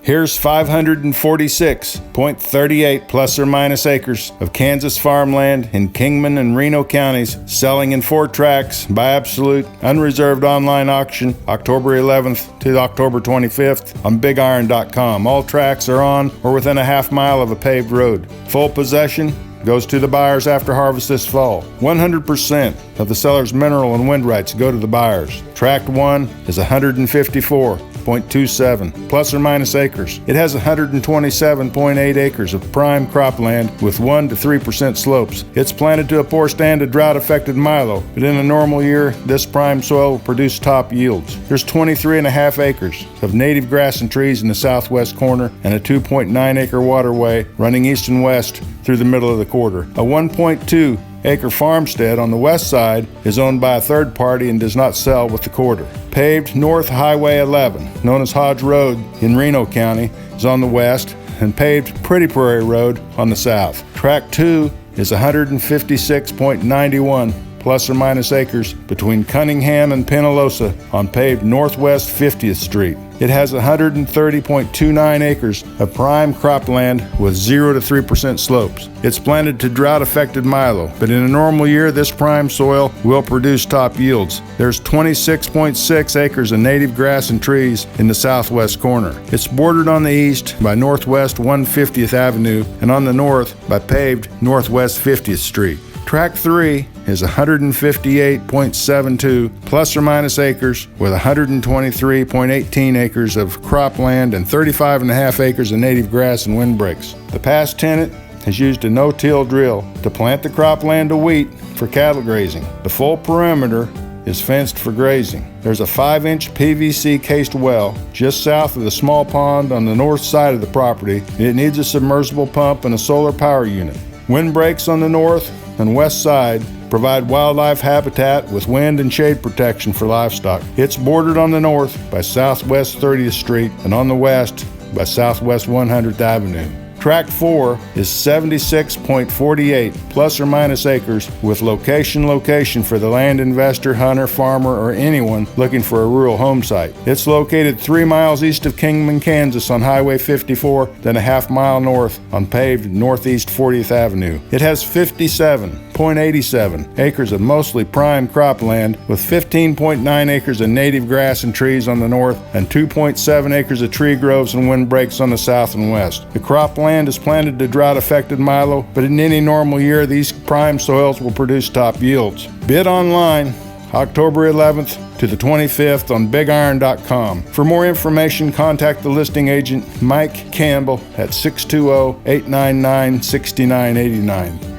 Here's 546.38 plus or minus acres of Kansas farmland in Kingman and Reno counties selling in 4 tracts by absolute unreserved online auction October 11th to October 25th on BigIron.com. All tracts are on or within a half mile of a paved road. Full possession goes to the buyers after harvest this fall. 100% of the seller's mineral and wind rights go to the buyers. Tract 1 is 154.27 plus or minus acres. It has 127.8 acres of prime cropland with 1 to 3% slopes. It's planted to a poor stand of drought-affected milo, but in a normal year, this prime soil will produce top yields. There's 23.5 acres of native grass and trees in the southwest corner and a 2.9 acre waterway running east and west through the middle of the quarter. A 1.2 acre farmstead on the west side is owned by a third party and does not sell with the quarter. Paved North Highway 11, known as Hodge Road in Reno County, is on the west, and paved Pretty Prairie Road on the south. Tract 2 is 156.91 plus or minus acres between Cunningham and Penalosa on paved Northwest 50th Street. It has 130.29 acres of prime cropland with 0 to 3% slopes. It's planted to drought-affected milo, but in a normal year, this prime soil will produce top yields. There's 26.6 acres of native grass and trees in the southwest corner. It's bordered on the east by Northwest 150th Avenue and on the north by paved Northwest 50th Street. Tract 3 is 158.72 plus or minus acres with 123.18 acres of cropland and 35.5 acres of native grass and windbreaks. The past tenant has used a no-till drill to plant the cropland to wheat for cattle grazing. The full perimeter is fenced for grazing. There's a 5-inch PVC cased well just south of the small pond on the north side of the property, and it needs a submersible pump and a solar power unit. Windbreaks on the north and west side provide wildlife habitat with wind and shade protection for livestock. It's bordered on the north by Southwest 30th Street and on the west by Southwest 100th Avenue. Tract 4 is 76.48 plus or minus acres with location for the land investor, hunter, farmer, or anyone looking for a rural home site. It's located 3 miles east of Kingman, Kansas on Highway 54, then a half mile north on paved Northeast 40th Avenue. It has 57.87 acres of mostly prime cropland with 15.9 acres of native grass and trees on the north and 2.7 acres of tree groves and windbreaks on the south and west. The cropland is planted to drought-affected milo, but in any normal year, these prime soils will produce top yields. Bid online October 11th to the 25th on BigIron.com. For more information, contact the listing agent, Mike Campbell, at 620-899-6989.